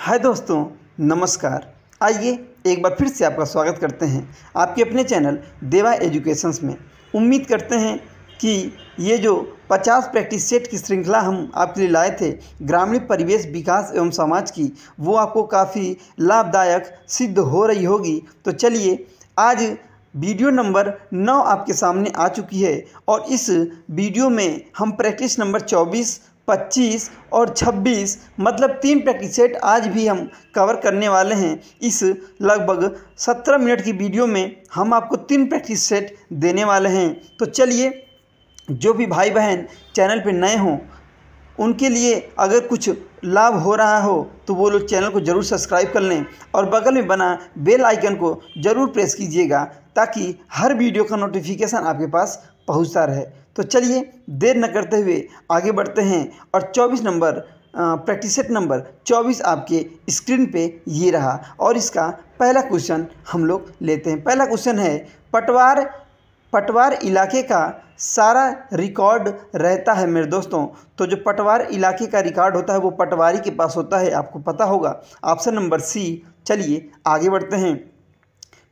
हाय दोस्तों, नमस्कार। आइए एक बार फिर से आपका स्वागत करते हैं आपके अपने चैनल देवा एजुकेशंस में। उम्मीद करते हैं कि ये जो 50 प्रैक्टिस सेट की श्रृंखला हम आपके लिए लाए थे ग्रामीण परिवेश विकास एवं समाज की, वो आपको काफ़ी लाभदायक सिद्ध हो रही होगी। तो चलिए, आज वीडियो नंबर 9 आपके सामने आ चुकी है और इस वीडियो में हम प्रैक्टिस नंबर 24, 25 और 26 मतलब 3 प्रैक्टिस सेट आज भी हम कवर करने वाले हैं। इस लगभग 17 मिनट की वीडियो में हम आपको 3 प्रैक्टिस सेट देने वाले हैं। तो चलिए, जो भी भाई बहन चैनल पर नए हों उनके लिए अगर कुछ लाभ हो रहा हो तो वो लोग चैनल को ज़रूर सब्सक्राइब कर लें और बगल में बना बेल आइकन को ज़रूर प्रेस कीजिएगा ताकि हर वीडियो का नोटिफिकेशन आपके पास पहुंचता रहे। तो चलिए, देर न करते हुए आगे बढ़ते हैं और 24 नंबर प्रैक्टिस सेट नंबर 24 आपके स्क्रीन पे ये रहा और इसका पहला क्वेश्चन हम लोग लेते हैं। पहला क्वेश्चन है, पटवार इलाके का सारा रिकॉर्ड रहता है मेरे दोस्तों। तो जो पटवार इलाके का रिकॉर्ड होता है वो पटवारी के पास होता है, आपको पता होगा। Option number C. चलिए आगे बढ़ते हैं।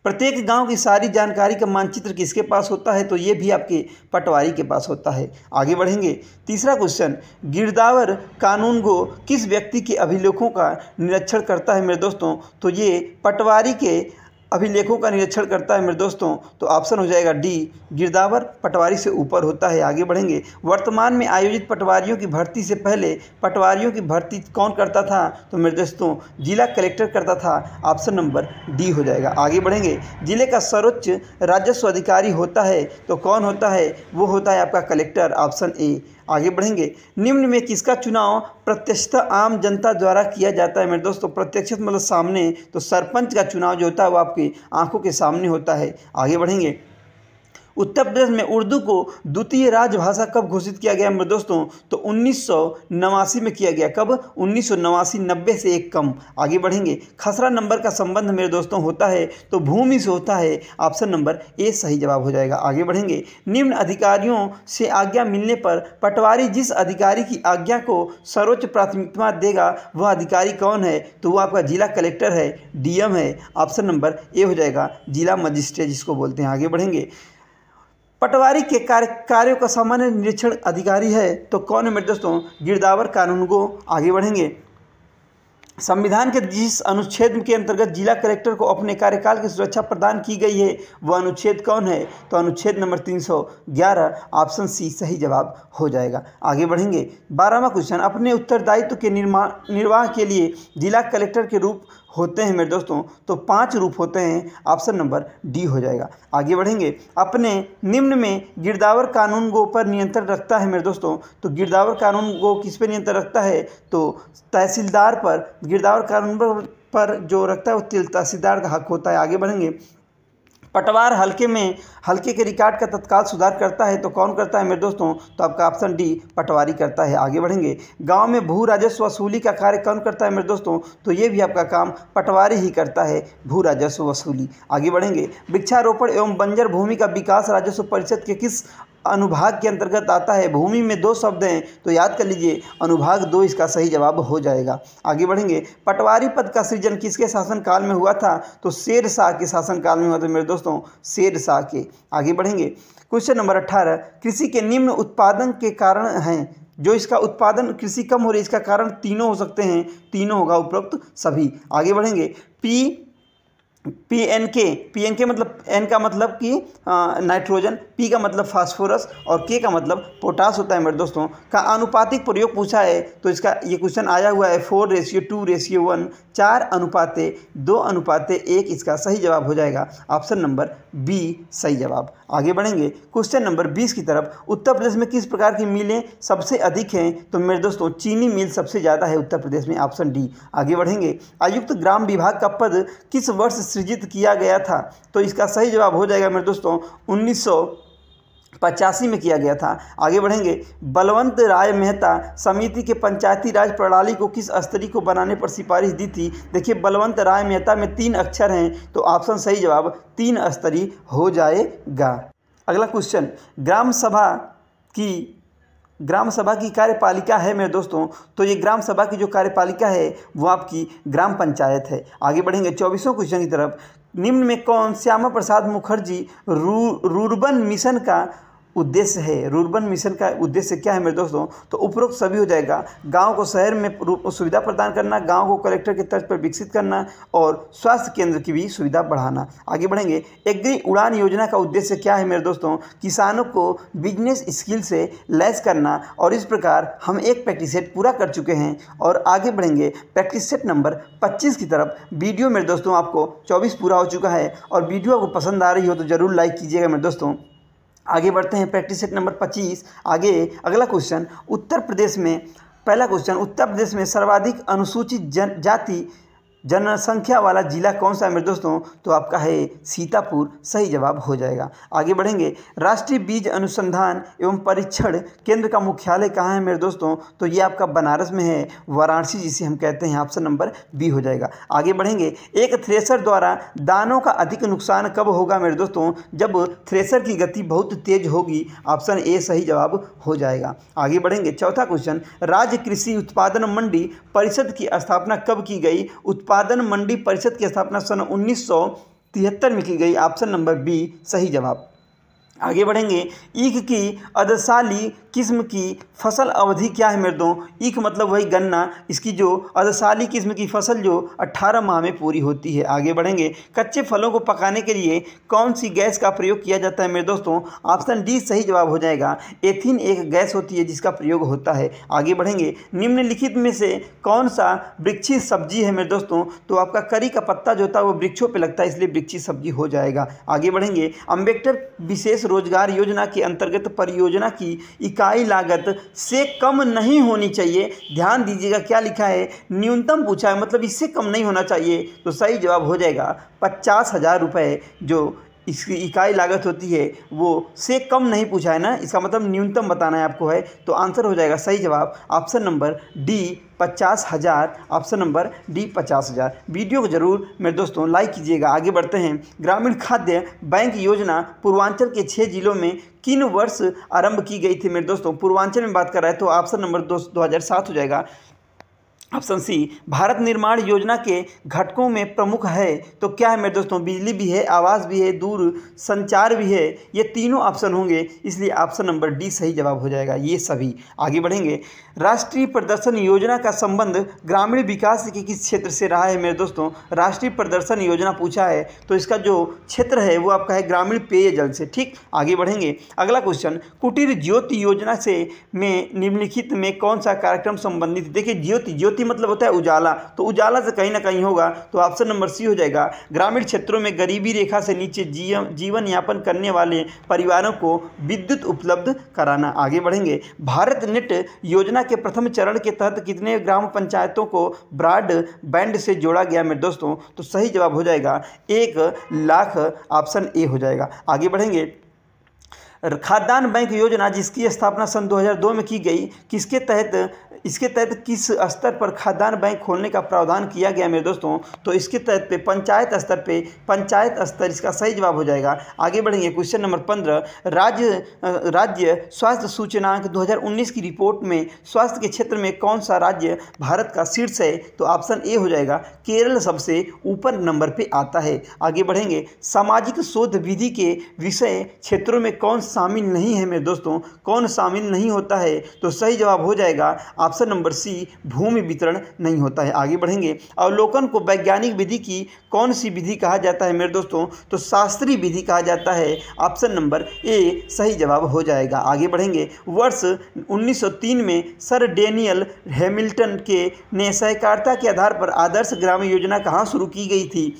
प्रत्येक गांव की सारी जानकारी का मानचित्र किसके पास होता है? तो ये भी आपके पटवारी के पास होता है। आगे बढ़ेंगे। तीसरा क्वेश्चन, गिरदावर कानून गो किस व्यक्ति के अभिलेखों का निरीक्षण करता है मेरे दोस्तों? तो ये पटवारी के अभिलेखों का निरीक्षण करता है मेरे दोस्तों। तो ऑप्शन हो जाएगा डी, गिरदावर पटवारी से ऊपर होता है। आगे बढ़ेंगे। वर्तमान में आयोजित पटवारियों की भर्ती से पहले पटवारियों की भर्ती कौन करता था? तो मेरे दोस्तों जिला कलेक्टर करता था। ऑप्शन नंबर डी हो जाएगा। आगे बढ़ेंगे। जिले का सर्वोच्च राजस्व अधिकारी होता है तो कौन होता है? वो होता है आपका कलेक्टर। Option A. आगे बढ़ेंगे। निम्न में किसका चुनाव प्रत्यक्षतः आम जनता द्वारा किया जाता है मेरे दोस्तों? प्रत्यक्ष मतलब सामने, तो सरपंच का चुनाव जो होता है वो आपकी आंखों के सामने होता है। आगे बढ़ेंगे। उत्तर प्रदेश में उर्दू को द्वितीय राजभाषा कब घोषित किया गया मेरे दोस्तों? तो 1989 में किया गया। कब? 1989, 90 से एक कम। आगे बढ़ेंगे। खसरा नंबर का संबंध मेरे दोस्तों होता है तो भूमि से होता है। ऑप्शन नंबर ए सही जवाब हो जाएगा। आगे बढ़ेंगे। निम्न अधिकारियों से आज्ञा मिलने पर पटवारी जिस अधिकारी की आज्ञा को सर्वोच्च प्राथमिकता देगा वह अधिकारी कौन है? तो वो आपका जिला कलेक्टर है, डीएम है। ऑप्शन नंबर ए हो जाएगा, जिला मजिस्ट्रेट जिसको बोलते हैं। आगे बढ़ेंगे। पटवारी के कार्यों का सामान्य निरीक्षण अधिकारी है तो कौन है मेरे दोस्तों? गिरदावर कानूनगो। आगे बढ़ेंगे। संविधान के जिस अनुच्छेद के अंतर्गत जिला कलेक्टर को अपने कार्यकाल की सुरक्षा प्रदान की गई है वह अनुच्छेद कौन है? तो अनुच्छेद नंबर 311। ऑप्शन सी सही जवाब हो जाएगा। आगे बढ़ेंगे। 12वां क्वेश्चन, अपने उत्तरदायित्व के निर्वाह के लिए जिला कलेक्टर के रूप होते हैं मेरे दोस्तों? तो 5 रूप होते हैं। ऑप्शन नंबर डी हो जाएगा। आगे बढ़ेंगे। अपने निम्न में गिरदावर कानून गो पर नियंत्रण रखता है मेरे दोस्तों? तो गिरदावर कानून गो किस पे नियंत्रण रखता है? तो तहसीलदार पर। गिरदावर कानून पर जो रखता है वो तहसीलदार का हक होता है। आगे बढ़ेंगे। पटवार हल्के के रिकॉर्ड का तत्काल सुधार करता है तो कौन करता है मेरे दोस्तों? तो आपका ऑप्शन डी पटवारी करता है। आगे बढ़ेंगे। गांव में भू राजस्व वसूली का कार्य कौन करता है मेरे दोस्तों? तो ये भी आपका काम पटवारी ही करता है, भू राजस्व वसूली। आगे बढ़ेंगे। वृक्षारोपण एवं बंजर भूमि का विकास राजस्व परिषद के किस अनुभाग के अंतर्गत आता है? भूमि में 2 शब्द हैं तो याद कर लीजिए, अनुभाग 2 इसका सही जवाब हो जाएगा। आगे बढ़ेंगे। पटवारी पद का सृजन किसके शासनकाल में हुआ था? तो शेरशाह के शासनकाल में हुआ था मेरे दोस्तों, शेरशाह के। आगे बढ़ेंगे। क्वेश्चन नंबर 18, कृषि के निम्न उत्पादन के कारण हैं। जो इसका उत्पादन कृषि कम हो रही है इसका कारण तीनों हो सकते हैं, तीनों होगा उपरोक्त सभी। आगे बढ़ेंगे। पी एन के मतलब एन का मतलब कि नाइट्रोजन, पी का मतलब फास्फोरस और के का मतलब पोटास होता है मेरे दोस्तों। का आनुपातिक प्रयोग पूछा है तो इसका ये क्वेश्चन आया हुआ है 4:2:1, 4:2:1 इसका सही जवाब हो जाएगा। ऑप्शन नंबर बी सही जवाब। आगे बढ़ेंगे। क्वेश्चन नंबर 20 की तरफ। उत्तर प्रदेश में किस प्रकार की मिलें सबसे अधिक हैं? तो मेरे दोस्तों चीनी मिल सबसे ज़्यादा है उत्तर प्रदेश में। Option D. आगे बढ़ेंगे। आयुक्त ग्राम विभाग का पद किस वर्ष सृजित किया गया था? तो इसका सही जवाब हो जाएगा मेरे दोस्तों 1985 में किया गया था। आगे बढ़ेंगे। बलवंत राय मेहता समिति के पंचायती राज प्रणाली को किस स्तरीय को बनाने पर सिफारिश दी थी? देखिए, बलवंत राय मेहता में 3 अक्षर हैं तो ऑप्शन सही जवाब 3 स्तरीय हो जाएगा। अगला क्वेश्चन, ग्राम सभा की ग्राम सभा की कार्यपालिका है मेरे दोस्तों, तो ये ग्राम सभा की जो कार्यपालिका है वो आपकी ग्राम पंचायत है। आगे बढ़ेंगे 24वें क्वेश्चन की तरफ। निम्न में कौन श्यामा प्रसाद मुखर्जी रूर्बन मिशन का उद्देश्य है? रूर्बन मिशन का उद्देश्य क्या है मेरे दोस्तों? तो उपरोक्त सभी हो जाएगा। गांव को शहर में सुविधा प्रदान करना, गांव को कलेक्टर के तर्ज पर विकसित करना और स्वास्थ्य केंद्र की भी सुविधा बढ़ाना। आगे बढ़ेंगे। एग्री उड़ान योजना का उद्देश्य क्या है मेरे दोस्तों? किसानों को बिजनेस स्किल से लैस करना। और इस प्रकार हम एक प्रैक्टिस सेट पूरा कर चुके हैं और आगे बढ़ेंगे प्रैक्टिस सेट नंबर 25 की तरफ। वीडियो मेरे दोस्तों आपको 24 पूरा हो चुका है और वीडियो आपको पसंद आ रही हो तो ज़रूर लाइक कीजिएगा मेरे दोस्तों। आगे बढ़ते हैं प्रैक्टिस सेट नंबर 25। आगे अगला क्वेश्चन, उत्तर प्रदेश में, पहला क्वेश्चन, उत्तर प्रदेश में सर्वाधिक अनुसूचित जाति जनसंख्या वाला जिला कौन सा है मेरे दोस्तों? तो आपका है सीतापुर, सही जवाब हो जाएगा। आगे बढ़ेंगे। राष्ट्रीय बीज अनुसंधान एवं परीक्षण केंद्र का मुख्यालय कहाँ है मेरे दोस्तों? तो ये आपका बनारस में है, वाराणसी जिसे हम कहते हैं। ऑप्शन नंबर बी हो जाएगा। आगे बढ़ेंगे। एक थ्रेसर द्वारा दानों का अधिक नुकसान कब होगा मेरे दोस्तों? जब थ्रेसर की गति बहुत तेज होगी। ऑप्शन ए सही जवाब हो जाएगा। आगे बढ़ेंगे। चौथा क्वेश्चन, राज्य कृषि उत्पादन मंडी परिषद की स्थापना कब की गई? उत्पादन मंडी परिषद की स्थापना सन 1973 में की गई। ऑप्शन नंबर बी सही जवाब। आगे बढ़ेंगे। ईख की अदसाली किस्म की फसल अवधि क्या है मेरे दोस्तों? ईख मतलब वही गन्ना, इसकी जो अदसाली किस्म की फसल जो 18 माह में पूरी होती है। आगे बढ़ेंगे। कच्चे फलों को पकाने के लिए कौन सी गैस का प्रयोग किया जाता है मेरे दोस्तों? ऑप्शन डी सही जवाब हो जाएगा। एथिन एक गैस होती है जिसका प्रयोग होता है। आगे बढ़ेंगे। निम्नलिखित में से कौन सा वृक्षी सब्जी है मेरे दोस्तों? तो आपका करी का पत्ता जो होता है वो वृक्षों पर लगता है, इसलिए वृक्षी सब्जी हो जाएगा। आगे बढ़ेंगे। अम्बेडकर विशेष रोजगार योजना के अंतर्गत परियोजना की इकाई लागत से कम नहीं होनी चाहिए। ध्यान दीजिएगा क्या लिखा है, न्यूनतम पूछा है, मतलब इससे कम नहीं होना चाहिए। तो सही जवाब हो जाएगा 50,000 रुपये। जो इसकी इकाई लागत होती है वो से कम नहीं पूछा है ना, इसका मतलब न्यूनतम बताना है आपको है। तो आंसर हो जाएगा सही जवाब option number D 50,000। Option number D 50,000। Video को जरूर मेरे दोस्तों लाइक कीजिएगा। आगे बढ़ते हैं। ग्रामीण खाद्य बैंक योजना पूर्वांचल के 6 जिलों में किन वर्ष आरंभ की गई थी मेरे दोस्तों? पूर्वांचल में बात कर रहा है तो ऑप्शन नंबर 2007 हो जाएगा। ऑप्शन सी भारत निर्माण योजना के घटकों में प्रमुख है। तो क्या है मेरे दोस्तों? बिजली भी है, आवास भी है, दूर संचार भी है। ये तीनों ऑप्शन होंगे, इसलिए ऑप्शन नंबर डी सही जवाब हो जाएगा ये सभी। आगे बढ़ेंगे। राष्ट्रीय प्रदर्शन योजना का संबंध ग्रामीण विकास के किस क्षेत्र से रहा है मेरे दोस्तों? राष्ट्रीय प्रदर्शन योजना पूछा है तो इसका जो क्षेत्र है वो आपका है ग्रामीण पेयजल से। ठीक, आगे बढ़ेंगे। अगला क्वेश्चन, कुटीर ज्योति योजना से में निम्नलिखित में कौन सा कार्यक्रम संबंधित? देखिए ज्योति मतलब होता है उजाला, तो उजाला से कहीं ना कहीं होगा, तो ऑप्शन नंबर सी हो जाएगा। ग्रामीण क्षेत्रों में गरीबी रेखा से नीचे जीवन यापन करने वाले परिवारों को विद्युत उपलब्ध कराना। आगे बढ़ेंगे। भारत नेट योजना के प्रथम चरण के तहत कितने ग्राम पंचायतों को ब्रॉडबैंड से जोड़ा गया मेरे दोस्तों? तो सही जवाब हो जाएगा 1,00,000। ऑप्शन ए हो जाएगा। आगे बढ़ेंगे। खाद्यान्न बैंक योजना जिसकी स्थापना सन 2002 में की गई, इसके तहत किस स्तर पर खाद्यान्न बैंक खोलने का प्रावधान किया गया मेरे दोस्तों? तो इसके तहत पंचायत स्तर इसका सही जवाब हो जाएगा। आगे बढ़ेंगे। क्वेश्चन नंबर 15, राज्य स्वास्थ्य सूचकांक 2019 की रिपोर्ट में स्वास्थ्य के क्षेत्र में कौन सा राज्य भारत का शीर्ष है? तो ऑप्शन ए हो जाएगा। केरल सबसे ऊपर नंबर पे आता है। आगे बढ़ेंगे। सामाजिक शोध विधि के विषय क्षेत्रों में कौन शामिल नहीं है मेरे दोस्तों? कौन शामिल नहीं होता है? तो सही जवाब हो जाएगा ऑप्शन नंबर सी भूमि वितरण नहीं होता है। आगे बढ़ेंगे। अवलोकन को वैज्ञानिक विधि की कौन सी विधि कहा जाता है मेरे दोस्तों? तो शास्त्रीय विधि कहा जाता है। ऑप्शन नंबर ए सही जवाब हो जाएगा। आगे बढ़ेंगे। वर्ष 1903 में सर डेनियल हैमिल्टन ने सहकारिता के आधार पर आदर्श ग्राम योजना कहाँ शुरू की गई थी?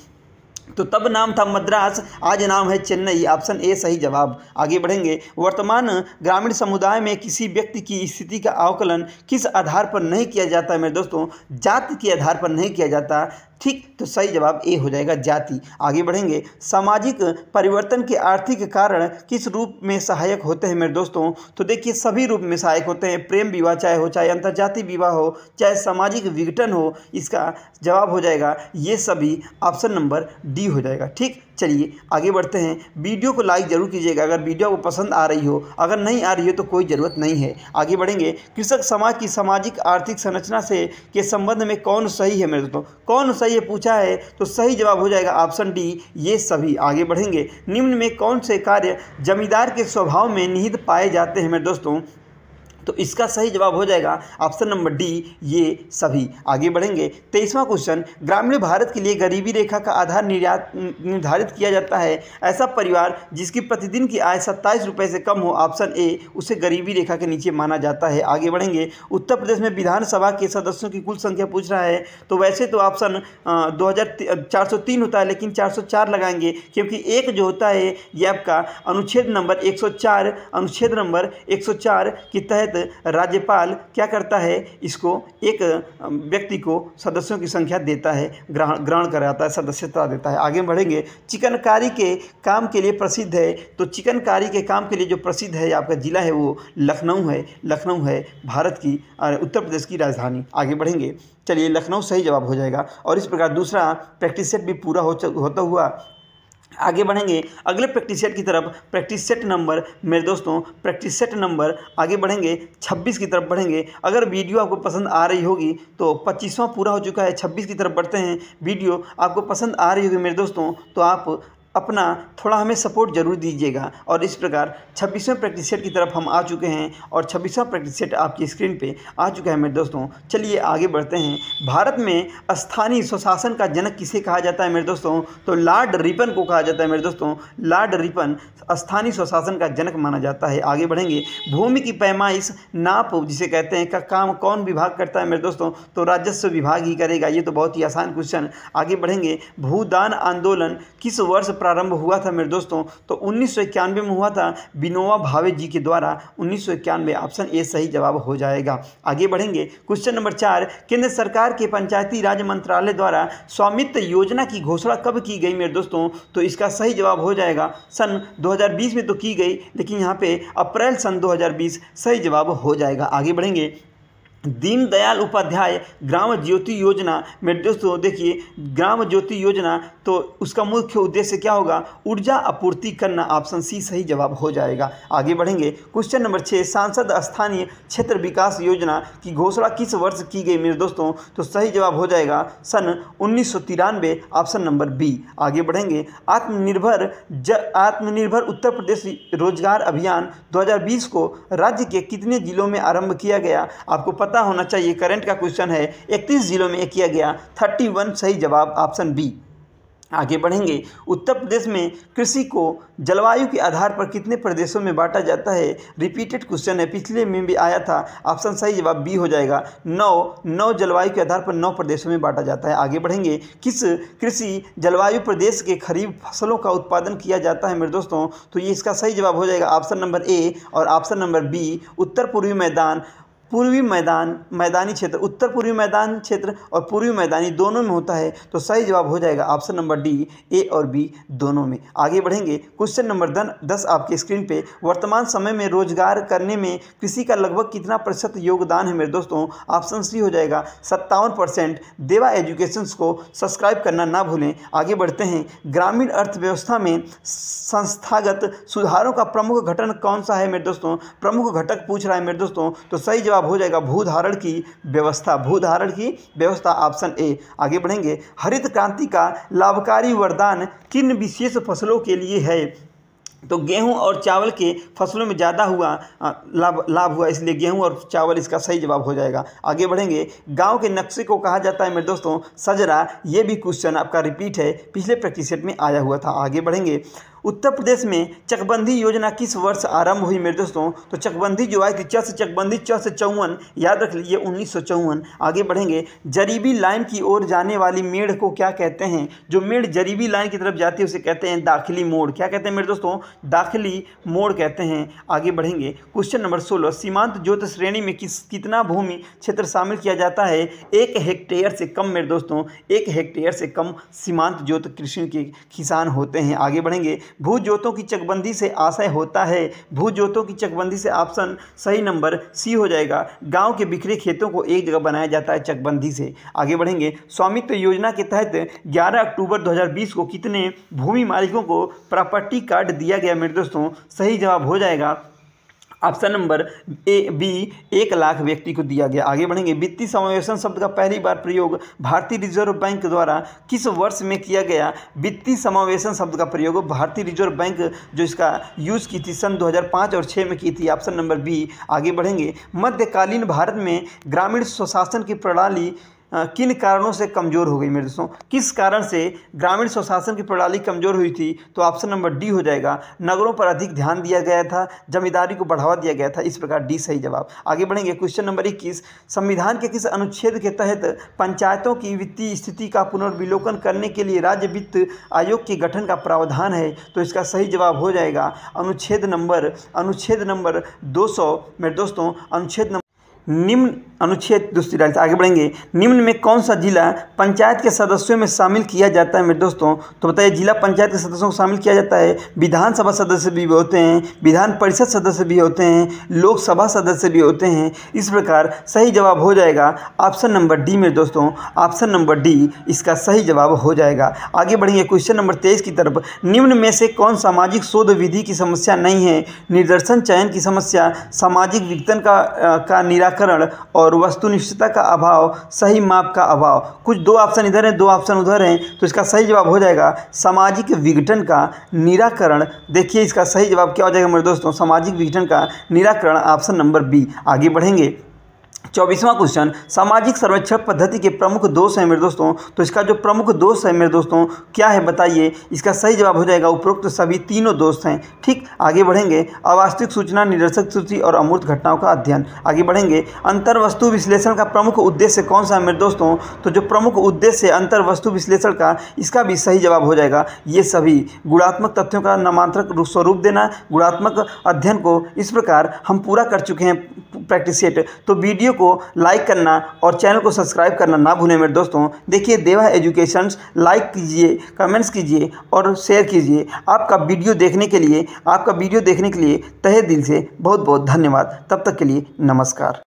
तो तब नाम था मद्रास, आज नाम है चेन्नई। ऑप्शन ए सही जवाब। आगे बढ़ेंगे। वर्तमान ग्रामीण समुदाय में किसी व्यक्ति की स्थिति का आकलन किस आधार पर नहीं किया जाता है मेरे दोस्तों? जाति के आधार पर नहीं किया जाता। ठीक, तो सही जवाब ए हो जाएगा जाति। आगे बढ़ेंगे। सामाजिक परिवर्तन के आर्थिक कारण किस रूप में सहायक होते हैं मेरे दोस्तों? तो देखिए सभी रूप में सहायक होते हैं। प्रेम विवाह चाहे हो, चाहे अंतर्जातीय विवाह हो, चाहे सामाजिक विघटन हो, इसका जवाब हो जाएगा ये सभी। ऑप्शन नंबर डी हो जाएगा। ठीक, चलिए आगे बढ़ते हैं। वीडियो को लाइक जरूर कीजिएगा अगर वीडियो को पसंद आ रही हो, अगर नहीं आ रही हो तो कोई ज़रूरत नहीं है। आगे बढ़ेंगे। कृषक समाज की सामाजिक आर्थिक संरचना से के संबंध में कौन सही है मेरे दोस्तों, कौन सही है पूछा है तो सही जवाब हो जाएगा ऑप्शन डी, ये सभी। आगे बढ़ेंगे। निम्न में कौन से कार्य जमींदार के स्वभाव में निहित पाए जाते हैं मेरे दोस्तों, तो इसका सही जवाब हो जाएगा ऑप्शन नंबर डी, ये सभी। आगे बढ़ेंगे। 23वां क्वेश्चन, ग्रामीण भारत के लिए गरीबी रेखा का आधार निर्धारित किया जाता है ऐसा परिवार जिसकी प्रतिदिन की आय 27 रुपये से कम हो, ऑप्शन ए, उसे गरीबी रेखा के नीचे माना जाता है। आगे बढ़ेंगे। उत्तर प्रदेश में विधानसभा के सदस्यों की कुल संख्या पूछ रहा है, तो वैसे तो ऑप्शन 2403 होता है, लेकिन 404 लगाएंगे क्योंकि एक जो होता है ये आपका अनुच्छेद नंबर 104, अनुच्छेद नंबर 104 के तहत राज्यपाल क्या करता है, इसको एक व्यक्ति को सदस्यों की संख्या देता है, ग्रहण कराता है, सदस्यता देता है। आगे बढ़ेंगे। चिकनकारी के काम के लिए प्रसिद्ध है, तो चिकनकारी के काम के लिए जो प्रसिद्ध है आपका जिला है वो लखनऊ है। लखनऊ है भारत की उत्तर प्रदेश की राजधानी। आगे बढ़ेंगे। चलिए लखनऊ सही जवाब हो जाएगा और इस प्रकार दूसरा प्रैक्टिस सेट भी पूरा होता हुआ आगे बढ़ेंगे अगले प्रैक्टिस सेट की तरफ। प्रैक्टिस सेट नंबर मेरे दोस्तों, प्रैक्टिस सेट नंबर आगे बढ़ेंगे 26 की तरफ बढ़ेंगे। अगर वीडियो आपको पसंद आ रही होगी तो 25वां पूरा हो चुका है, 26 की तरफ बढ़ते हैं। वीडियो आपको पसंद आ रही होगी मेरे दोस्तों तो आप अपना थोड़ा हमें सपोर्ट जरूर दीजिएगा। और इस प्रकार 26वें प्रैक्टिस सेट की तरफ हम आ चुके हैं और 26वां प्रैक्टिस सेट आपकी स्क्रीन पे आ चुका है मेरे दोस्तों। चलिए आगे बढ़ते हैं। भारत में स्थानीय स्वशासन का जनक किसे कहा जाता है मेरे दोस्तों, तो लॉर्ड रिपन को कहा जाता है मेरे दोस्तों। लॉर्ड रिपन स्थानीय स्वशासन का जनक माना जाता है। आगे बढ़ेंगे। भूमि की पैमाइश नाप जिसे कहते हैं का काम कौन विभाग करता है मेरे दोस्तों, तो राजस्व विभाग ही करेगा। ये तो बहुत ही आसान क्वेश्चन। आगे बढ़ेंगे। भूदान आंदोलन किस वर्ष प्रारंभ हुआ था मेरे दोस्तों, तो 1991 में हुआ था विनोबा भावे जी के द्वारा। 1991, ऑप्शन ए सही जवाब हो जाएगा। आगे बढ़ेंगे। क्वेश्चन नंबर 4, केंद्र सरकार के पंचायती राज मंत्रालय द्वारा स्वामित्व योजना की घोषणा कब की गई मेरे दोस्तों, तो इसका सही जवाब हो जाएगा सन 2020 में तो की गई, लेकिन यहाँ पे अप्रैल सन 2020 सही जवाब हो जाएगा। आगे बढ़ेंगे। दीनदयाल उपाध्याय ग्राम ज्योति योजना मेरे दोस्तों देखिए, ग्राम ज्योति योजना तो उसका मुख्य उद्देश्य क्या होगा, ऊर्जा आपूर्ति करना। ऑप्शन सी सही जवाब हो जाएगा। आगे बढ़ेंगे। क्वेश्चन नंबर 6, सांसद स्थानीय क्षेत्र विकास योजना की घोषणा किस वर्ष की गई मेरे दोस्तों, तो सही जवाब हो जाएगा सन 1993, ऑप्शन नंबर बी। आगे बढ़ेंगे। आत्मनिर्भर उत्तर प्रदेश रोजगार अभियान 2020 को राज्य के कितने जिलों में आरंभ किया गया, आपको पता होना चाहिए। करंट का क्वेश्चन है। 31 जिलों में किया गया, 31 सही जवाब, ऑप्शन बी। आगे बढ़ेंगे। उत्तर प्रदेश में कृषि को जलवायु के आधार पर कितने प्रदेशों में बांटा जाता है, रिपीटेड क्वेश्चन है, पिछले में भी आया था। ऑप्शन सही जवाब बी हो जाएगा। 9 जलवायु के आधार पर 9 प्रदेशों में बांटा जाता है। आगे बढ़ेंगे। किस कृषि जलवायु प्रदेश के खरीफ फसलों का उत्पादन किया जाता है मेरे दोस्तों, तो ये इसका सही जवाब हो जाएगा ऑप्शन नंबर ए और ऑप्शन नंबर बी। उत्तर पूर्वी मैदान, पूर्वी मैदानी क्षेत्र, उत्तर पूर्वी मैदान क्षेत्र और पूर्वी मैदानी दोनों में होता है, तो सही जवाब हो जाएगा ऑप्शन नंबर डी, ए और बी दोनों में। आगे बढ़ेंगे। क्वेश्चन नंबर 10 आपके स्क्रीन पे। वर्तमान समय में रोजगार करने में कृषि का लगभग कितना प्रतिशत योगदान है मेरे दोस्तों, ऑप्शन सी हो जाएगा 57%। देवा एजुकेशंस को सब्सक्राइब करना ना भूलें। आगे बढ़ते हैं। ग्रामीण अर्थव्यवस्था में संस्थागत सुधारों का प्रमुख घटक कौन सा है मेरे दोस्तों, प्रमुख घटक पूछ रहा है मेरे दोस्तों, तो सही जवाब हो जाएगा भूधारण की व्यवस्था। भूधारण की व्यवस्था, ऑप्शन ए। आगे बढ़ेंगे। हरित क्रांति का लाभकारी वरदान किन विशेष फसलों के लिए है, तो गेहूं और चावल के फसलों में ज़्यादा हुआ लाभ हुआ, इसलिए गेहूं और चावल इसका सही जवाब हो जाएगा। आगे बढ़ेंगे। गांव के नक्शे को कहा जाता है मेरे दोस्तों सजरा। ये भी क्वेश्चन आपका रिपीट है, पिछले प्रैक्टिस सेट में आया हुआ था। आगे बढ़ेंगे। उत्तर प्रदेश में चकबंदी योजना किस वर्ष आरंभ हुई मेरे दोस्तों, तो चकबंदी जो आई थी, च से चकबंदी, च से 54, याद रख लीजिए 1954। आगे बढ़ेंगे। जरीबी लाइन की ओर जाने वाली मेड़ को क्या कहते हैं, जो मेड़ जरीबी लाइन की तरफ जाती है उसे कहते हैं दाखिली मोड़। क्या कहते हैं मेरे दोस्तों, दाखिली मोड़ कहते हैं। आगे बढ़ेंगे। क्वेश्चन नंबर 16, सीमांत जोत श्रेणी में कितना भूमि क्षेत्र शामिल किया जाता है, 1 हेक्टेयर से कम मेरे दोस्तों, 1 हेक्टेयर से कम सीमांत जोत कृषि के किसान होते हैं। आगे बढ़ेंगे। भू जोतों की चकबंदी से आशय होता है। भू जोतों की चकबंदी से ऑप्शन सही नंबर सी हो जाएगा। गांव के बिखरे खेतों को एक जगह बनाया जाता है चकबंदी से। आगे बढ़ेंगे। स्वामित्व योजना के तहत 11 अक्टूबर 2020 को कितने भूमि मालिकों को प्रॉपर्टी कार्ड दिया गया मेरे दोस्तों? सही जवाब हो जाएगा option number A B 1 lakh व्यक्ति को दिया गया। आगे बढ़ेंगे। वित्तीय समावेशन शब्द का पहली बार प्रयोग भारतीय रिजर्व बैंक द्वारा किस वर्ष में किया गया? वित्तीय समावेशन शब्द का प्रयोग भारतीय रिजर्व बैंक जो इसका यूज़ की थी सन 2005 और 6 में की थी। Option number B. आगे बढ़ेंगे। मध्यकालीन भारत में ग्रामीण स्वशासन की प्रणाली किन कारणों से कमज़ोर हो गई मेरे दोस्तों? किस कारण से ग्रामीण स्वशासन की प्रणाली कमज़ोर हुई थी? तो ऑप्शन नंबर डी हो जाएगा। नगरों पर अधिक ध्यान दिया गया था, जमींदारी को बढ़ावा दिया गया था, इस प्रकार डी सही जवाब। आगे बढ़ेंगे। Question number 21। संविधान के किस अनुच्छेद के तहत पंचायतों की वित्तीय स्थिति का पुनर्विलोकन करने के लिए राज्य वित्त आयोग के गठन का प्रावधान है? तो इसका सही जवाब हो जाएगा अनुच्छेद नंबर 200 मेरे दोस्तों। निम्न अनुच्छेद दूसरी डाल। आगे बढ़ेंगे। निम्न में कौन सा जिला पंचायत के सदस्यों में शामिल किया जाता है मेरे दोस्तों? तो बताइए, जिला पंचायत के सदस्यों को शामिल किया जाता है। विधानसभा सदस्य भी होते हैं, विधान परिषद सदस्य भी होते हैं, लोकसभा सदस्य भी होते हैं। इस प्रकार सही जवाब हो जाएगा ऑप्शन नंबर डी मेरे दोस्तों। ऑप्शन नंबर डी इसका सही जवाब हो जाएगा। आगे बढ़ेंगे क्वेश्चन नंबर 23 की तरफ। निम्न में से कौन सामाजिक शोध विधि की समस्या नहीं है? निर्दर्शन चयन की समस्या, सामाजिक विघटन का निराकरण और वस्तुनिष्ठता का अभाव, सही माप का अभाव। कुछ दो ऑप्शन इधर हैं, दो ऑप्शन उधर हैं, तो इसका सही जवाब हो जाएगा सामाजिक विघटन का निराकरण। देखिए इसका सही जवाब क्या हो जाएगा मेरे दोस्तों? सामाजिक विघटन का निराकरण, ऑप्शन नंबर बी। आगे बढ़ेंगे। 24वां क्वेश्चन। सामाजिक सर्वेक्षण पद्धति के प्रमुख दोष हैं मेरे दोस्तों। तो इसका जो प्रमुख दोष है मेरे दोस्तों क्या है बताइए? इसका सही जवाब हो जाएगा उपरोक्त सभी तीनों दोष हैं। ठीक, आगे बढ़ेंगे। अवास्तविक सूचना, निरर्थक सूची और अमूर्त घटनाओं का अध्ययन। आगे बढ़ेंगे। अंतर्वस्तु विश्लेषण का प्रमुख उद्देश्य कौन सा है मेरे दोस्तों? तो जो प्रमुख उद्देश्य है अंतर्वस्तु विश्लेषण का, इसका भी सही जवाब हो जाएगा ये सभी गुणात्मक तथ्यों का नामांतरित स्वरूप देना, गुणात्मक अध्ययन को। इस प्रकार हम पूरा कर चुके हैं प्रैक्टिस सेट। तो वीडियो को लाइक करना और चैनल को सब्सक्राइब करना ना भूलें मेरे दोस्तों। देखिए देवा एजुकेशंस, लाइक कीजिए, कमेंट्स कीजिए और शेयर कीजिए। आपका वीडियो देखने के लिए तहे दिल से बहुत बहुत धन्यवाद। तब तक के लिए नमस्कार।